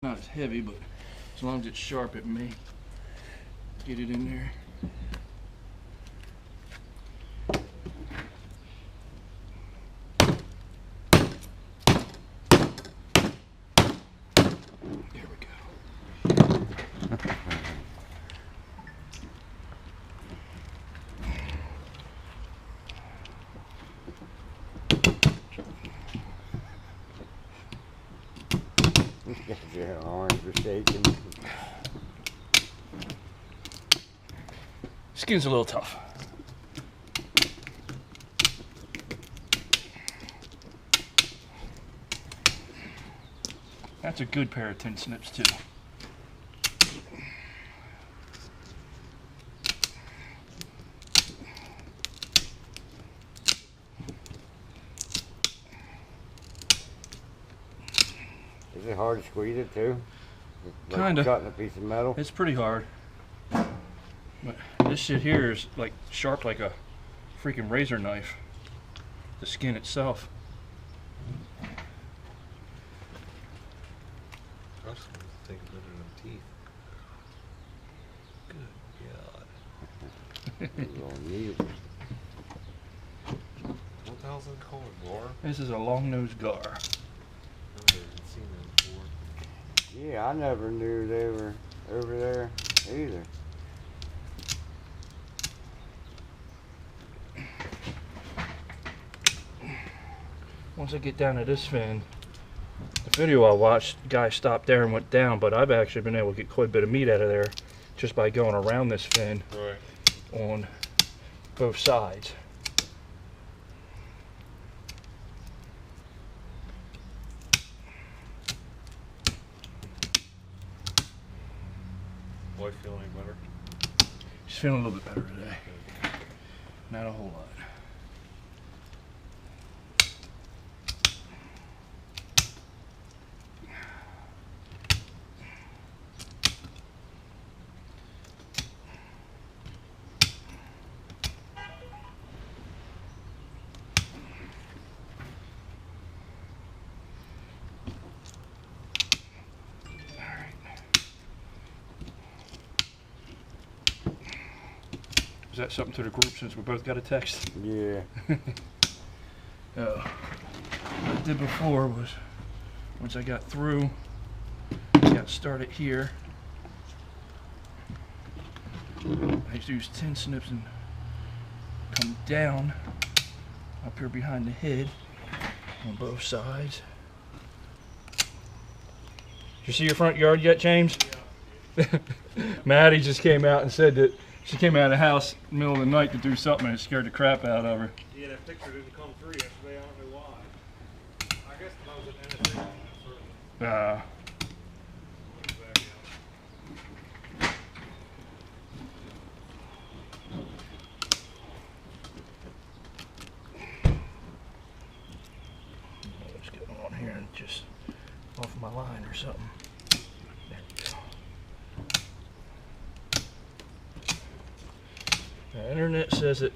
Not as heavy, but as long as it's sharp, it may get it in there. There we go. Your arms are shaking. Skin's a little tough. That's a good pair of 10 snips too. Is it hard to squeeze it too? Like Kinda. cutting a piece of metal? It's pretty hard. But this shit here is like sharp like a freaking razor knife. The skin itself. I just think better than teeth. Good God. Little needle. What the hell's it called? Gar? This is a Long Nose Gar. I've never even seen that before. Yeah, I never knew they were over there either. Once I get down to this fin, the video I watched, the guy stopped there and went down, but I've actually been able to get quite a bit of meat out of there just by going around this fin Right. on both sides. Wife feel any better? She's feeling a little bit better today. Not a whole lot. Is that something to the group since we both got a text? Yeah. What I did before was, once I got through, got started here, I used to use 10 snips and come down up here behind the head on both sides. Did you see your front yard yet, James? Yeah. Maddie just came out and said that she came out of the house in the middle of the night to do something and it scared the crap out of her. Yeah, that picture didn't come through yesterday. I don't know why. I guess I was at anything. Let's get on here and just off my line or something. There we go. The internet says that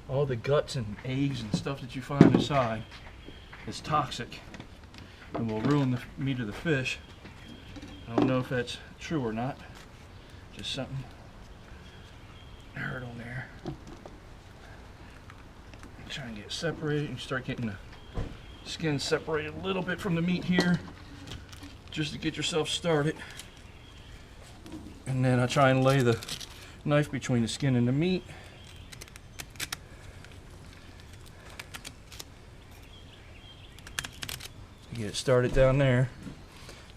all the guts and eggs and stuff that you find inside is toxic and will ruin the meat of the fish. I don't know if that's true or not. Just something I heard on there. Try and get it separated. You start getting the skin separated a little bit from the meat here, just to get yourself started. And then I try and lay the knife between the skin and the meat. Get it started down there,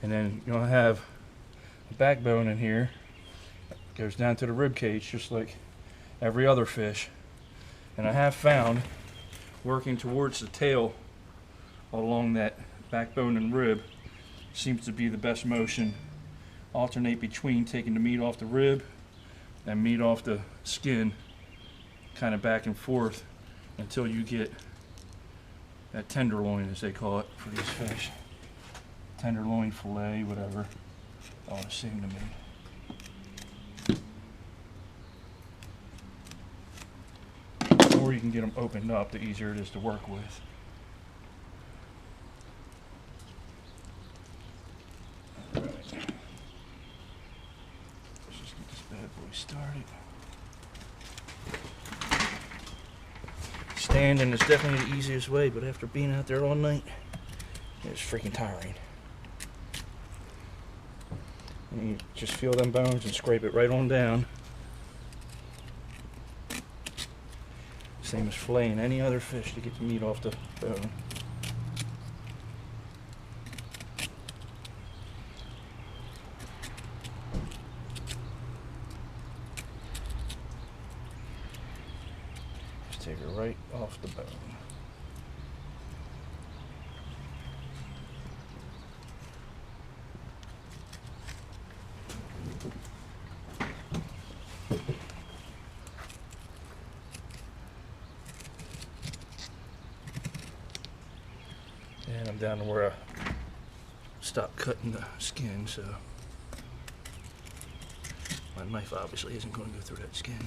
and then you'll have a backbone in here. It goes down to the rib cage just like every other fish. And I have found working towards the tail along that backbone and rib seems to be the best motion. Alternate between taking the meat off the rib and meat off the skin, kind of back and forth until you get that tenderloin, as they call it for these fish. Tenderloin, fillet, whatever. All the same to me. The more you can get them opened up, the easier it is to work with. Right. We started. Standing is definitely the easiest way, but after being out there all night, it's freaking tiring. And you just feel them bones and scrape it right on down. Same as filleting any other fish to get the meat off the bone. Just take it right off the bone. And I'm down to where I stopped cutting the skin, so my knife obviously isn't going to go through that skin.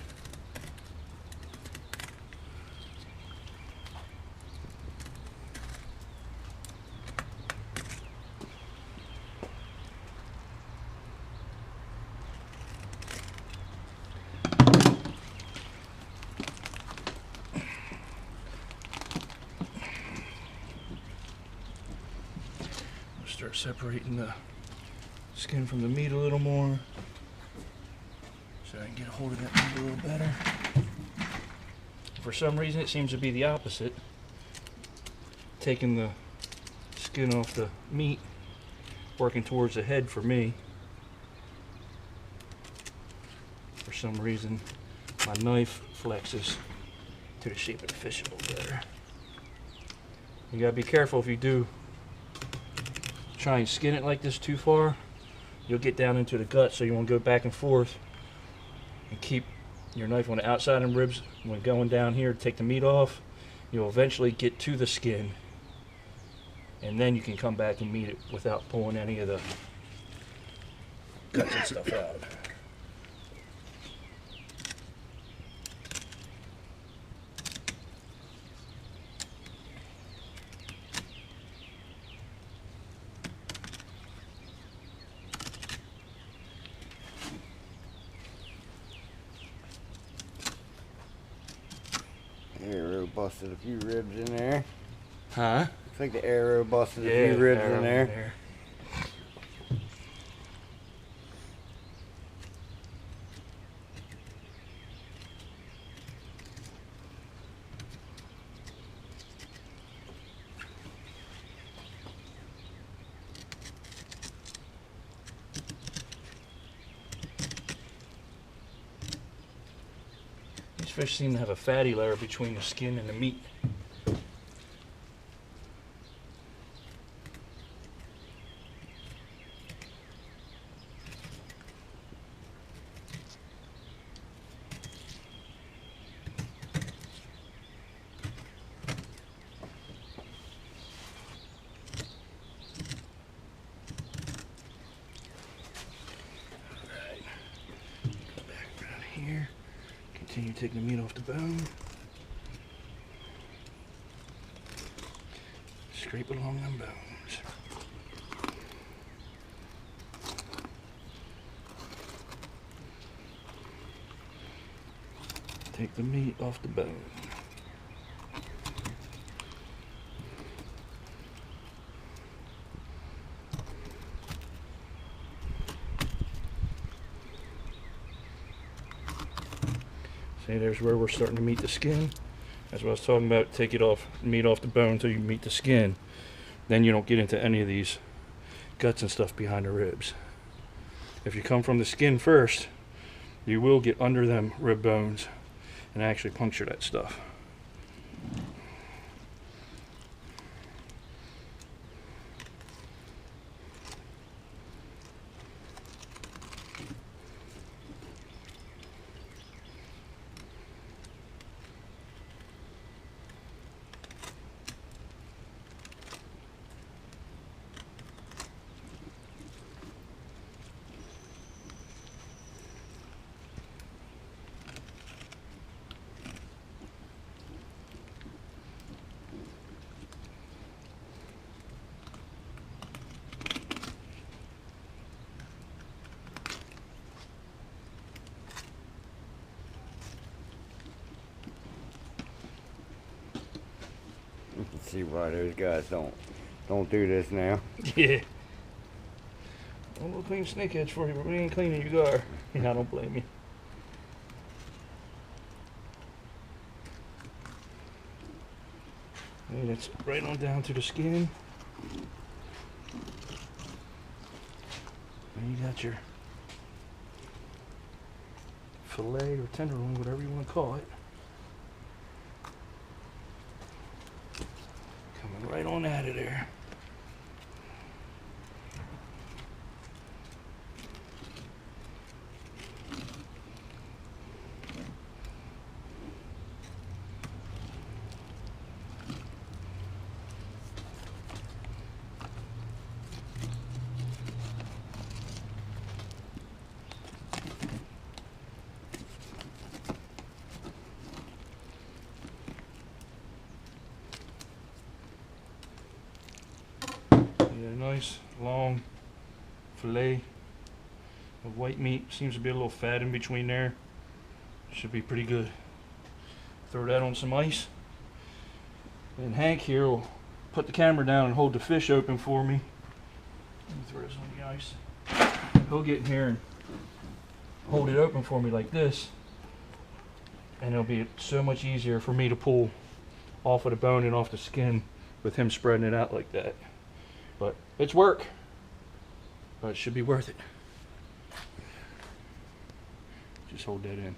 Start separating the skin from the meat a little more so I can get a hold of that meat a little better. For some reason it seems to be the opposite. Taking the skin off the meat, working towards the head for me. For some reason my knife flexes to the shape of the fish a little better. You gotta be careful if you do try and skin it like this too far, you'll get down into the gut, so you want to go back and forth and keep your knife on the outside of the ribs. When going down here to take the meat off, you'll eventually get to the skin, and then you can come back and meat it without pulling any of the guts and stuff out. Arrow busted a few ribs in there. Huh? Looks like the arrow busted a few ribs in there. These fish seem to have a fatty layer between the skin and the meat. Alright, go back around here. Continue taking the meat off the bone. Scrape along them bones. Take the meat off the bone. See, there's where we're starting to meet the skin. That's what I was talking about. Take it off, meat off the bone until you meet the skin. Then you don't get into any of these guts and stuff behind the ribs. If you come from the skin first, you will get under them rib bones and actually puncture that stuff. see why those guys don't do this now. Yeah. I'm gonna clean snakeheads for you, but we ain't cleaning your gar. I don't blame you. And it's right on down to the skin. And you got your fillet or tenderloin, whatever you want to call it. Coming right on out of there. Yeah, nice long fillet of white meat. Seems to be a little fat in between there. Should be pretty good. Throw that on some ice. And Hank here will put the camera down and hold the fish open for me. Let me throw this on the ice. He'll get in here and hold it open for me like this. And it'll be so much easier for me to pull off of the bone and off the skin with him spreading it out like that. But it's work, but it should be worth it. Just hold that in.